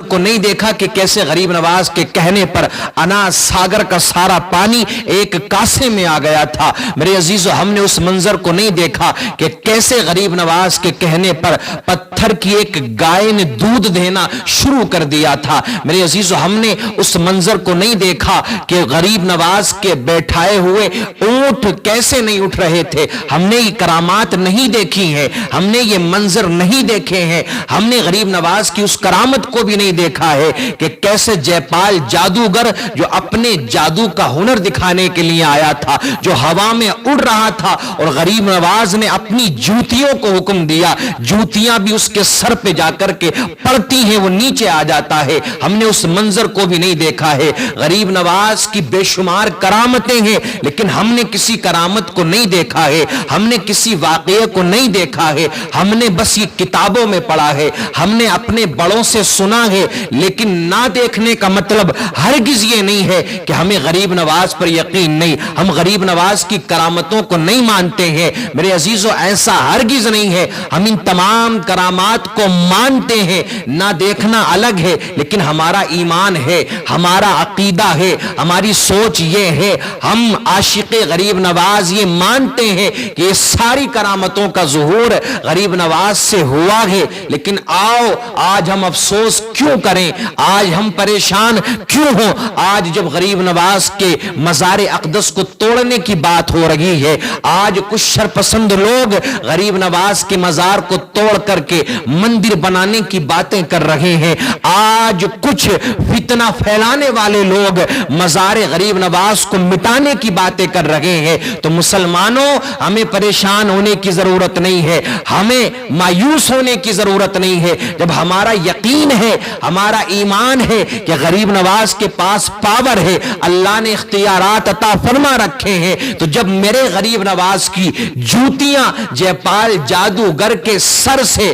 کو نہیں دیکھا کہ کیسے غریب نواز کے کہنے پر اناز ساگر کا سارا پانی ایک کاسے میں آ گیا تھا۔ میرے عزیزو، ہم نے اس منظر کو نہیں دیکھا کہ کیسے غریب نواز کے کہنے پر پتھر کی ایک گائے نے دودھ دینا شروع کر دیا تھا۔ میرے عزیزو، ہم نے اس منظر کو نہیں دیکھا کہ غریب نواز کے بیٹھائے ہوئے اونٹ کیسے نہیں اٹھ رہے تھے۔ ہم نے یہ کرامات نہیں دیکھی ہیں، ہم نے یہ منظر نہیں دیکھے ہیں، ہم نے غریب نواز کی اس کرامت کو بھی نہیں دیکھا ہے کہ کیسے جے پال جادوگر جو اپنے جادو کا ہنر دکھانے کے لیے آیا تھا، جو ہوا میں اڑ رہا تھا، اور غریب نواز نے اپنی جوتیوں کو حکم دیا، جوتیاں بھی اس کے سر پہ جا کر کے پڑتی ہیں، وہ نیچے آ جاتا ہے۔ ہم نے اس منظر کو بھی نہیں دیکھا ہے۔ غریب نواز کی بے شمار کرامتیں ہیں، لیکن ہم نے کسی کرامت کو نہیں دیکھا ہے، ہم نے کسی واقعے کو نہیں دیکھا ہے، ہم نے بس یہ کتابوں میں پڑھا ہے، ہم نے اپنے بڑوں سے سنا ہے، لیکن نہ دیکھنے کا مطلب ہرگز یہ نہیں ہے کہ ہمیں غریب نواز پر یقین نہیں، ہم غریب نواز کی کرامتوں کو نہیں مانتے ہیں۔ میرے عزیزو، ایسا ہرگز نہیں ہے، ہم ان تمام کرامات کو مانتے ہیں، نہ دیکھنا الگ ہے، لیکن ہمارا ایمان ہے، ہمارا عقیدہ ہے، ہماری سوچ یہ ہے، ہم عاشق غریب نواز یہ مانتے ہیں کہ یہ ساری کرامتوں کا ظہور غریب نواز سے ہوا ہے۔ لیکن آؤ آج ہم افسوس کیوں کریں، آج ہم پریشان کیوں ہوں، آج جب غریب نواز کے مزار اقدس کو توڑنے کی بات ہو رہی ہے، آج کچھ شرپسند لوگ غریب نواز کے مزار کو توڑ کر کے مندر بنانے کی باتیں کر رہے ہیں، آج کچھ فتنہ پھیلانے والے لوگ مزار غریب نواز کو مٹانے کی باتیں کر رہے ہیں، تو مسلمانوں ہمیں پریشان ہونے کی ضرورت نہیں ہے، ہمیں مایوس ہونے کی ضرورت نہیں ہے۔ جب ہمارا یقین ہے، ہمارا ایمان ہے کہ غریب نواز کے پاس پاور ہے، اللہ نے اختیارات عطا فرما رکھے ہیں، تو جب میرے غریب نواز کی جوتیاں جے پال جادوگر کے سر سے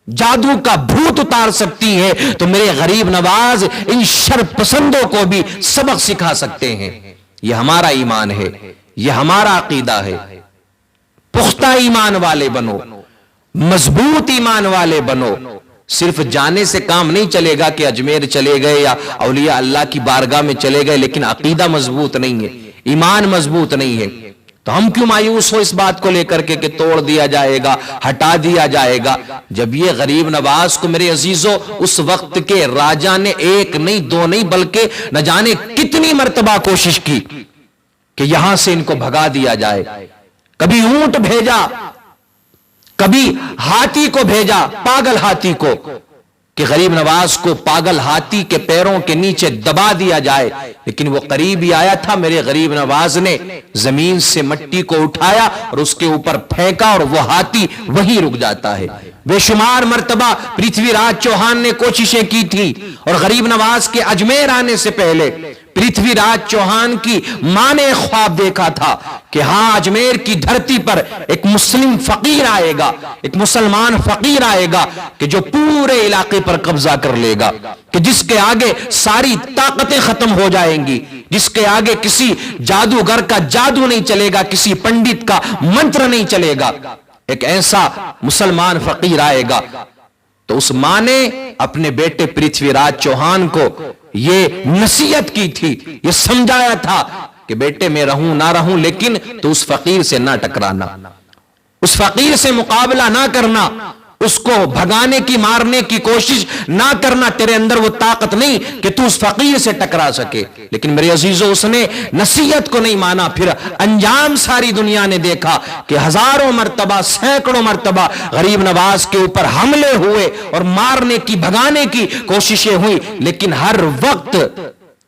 جادو کا بھوت اتار سکتی ہے، تو میرے غریب نواز ان شرپسندوں کو بھی سبق سکھا سکتے ہیں۔ یہ ہمارا ایمان ہے، یہ ہمارا عقیدہ ہے۔ پختہ ایمان والے بنو، مضبوط ایمان والے بنو۔ صرف جانے سے کام نہیں چلے گا کہ اجمیر چلے گئے یا اولیاء اللہ کی بارگاہ میں چلے گئے، لیکن عقیدہ مضبوط نہیں ہے، ایمان مضبوط نہیں ہے، تو ہم کیوں مایوس ہو اس بات کو لے کر کے کہ توڑ دیا جائے گا، ہٹا دیا جائے گا، جب یہ غریب نواز کو میرے عزیزو اس وقت کے راجہ نے ایک نہیں دو نہیں بلکہ نہ جانے کتنی مرتبہ کوشش کی کہ یہاں سے ان کو بھگا دیا جائے، کبھی اونٹ بھیجا، کبھی ہاتھی کو بھیجا، پاگل ہاتھی کو، کہ غریب نواز کو پاگل ہاتھی کے پیروں کے نیچے دبا دیا جائے، لیکن وہ قریب ہی آیا تھا، میرے غریب نواز نے زمین سے مٹی کو اٹھایا اور اس کے اوپر پھینکا اور وہ ہاتھی وہیں رک جاتا ہے۔ بے شمار مرتبہ پرتھوی راج چوہان نے کوششیں کی تھی، اور غریب نواز کے اجمیر آنے سے پہلے پرتھوی راج چوہان کی ماں نے خواب دیکھا تھا کہ ہاں اجمیر کی دھرتی پر ایک مسلم فقیر آئے گا، ایک مسلمان فقیر آئے گا کہ جو پورے علاقے پر قبضہ کر لے گا، کہ جس کے آگے ساری طاقتیں ختم ہو جائیں گی، جس کے آگے کسی جادوگر کا جادو نہیں چلے گا، کسی پنڈت کا منتر نہیں چلے گا، ایک ایسا مسلمان فقیر آئے گا۔ تو اس ماں نے اپنے بیٹے پرتھوی راج چوہان کو یہ نصیحت کی تھی، یہ سمجھایا تھا کہ بیٹے میں رہوں نہ رہوں، لیکن تو اس فقیر سے نہ ٹکرانا، اس فقیر سے مقابلہ نہ کرنا، اس کو بھگانے کی مارنے کی کوشش نہ کرنا، تیرے اندر وہ طاقت نہیں کہ تو اس فقیر سے ٹکرا سکے۔ لیکن میرے عزیزو، اس نے نصیحت کو نہیں مانا، پھر انجام ساری دنیا نے دیکھا کہ ہزاروں مرتبہ سینکڑوں مرتبہ غریب نواز کے اوپر حملے ہوئے اور مارنے کی بھگانے کی کوششیں ہوئی، لیکن ہر وقت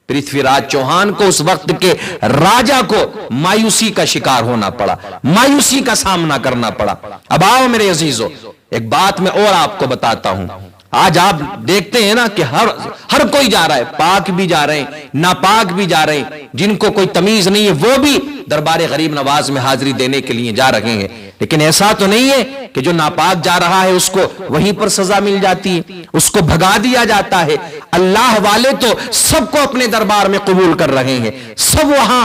پرتھوی راج چوہان کو، اس وقت کے راجہ کو مایوسی کا شکار ہونا پڑا، مایوسی کا سامنا کرنا پڑا۔ اب آؤ میرے عزیزو، ایک بات میں اور آپ کو بتاتا ہوں، آج آپ دیکھتے ہیں نا کہ ہر کوئی جا رہا ہے، پاک بھی جا رہے ہیں، ناپاک بھی جا رہے ہیں، جن کو کوئی تمیز نہیں ہے وہ بھی دربار غریب نواز میں حاضری دینے کے لیے جا رہے ہیں، لیکن ایسا تو نہیں ہے کہ جو ناپاک جا رہا ہے اس کو وہیں پر سزا مل جاتی ہے، اس کو بھگا دیا جاتا ہے۔ اللہ والے تو سب کو اپنے دربار میں قبول کر رہے ہیں، سب وہاں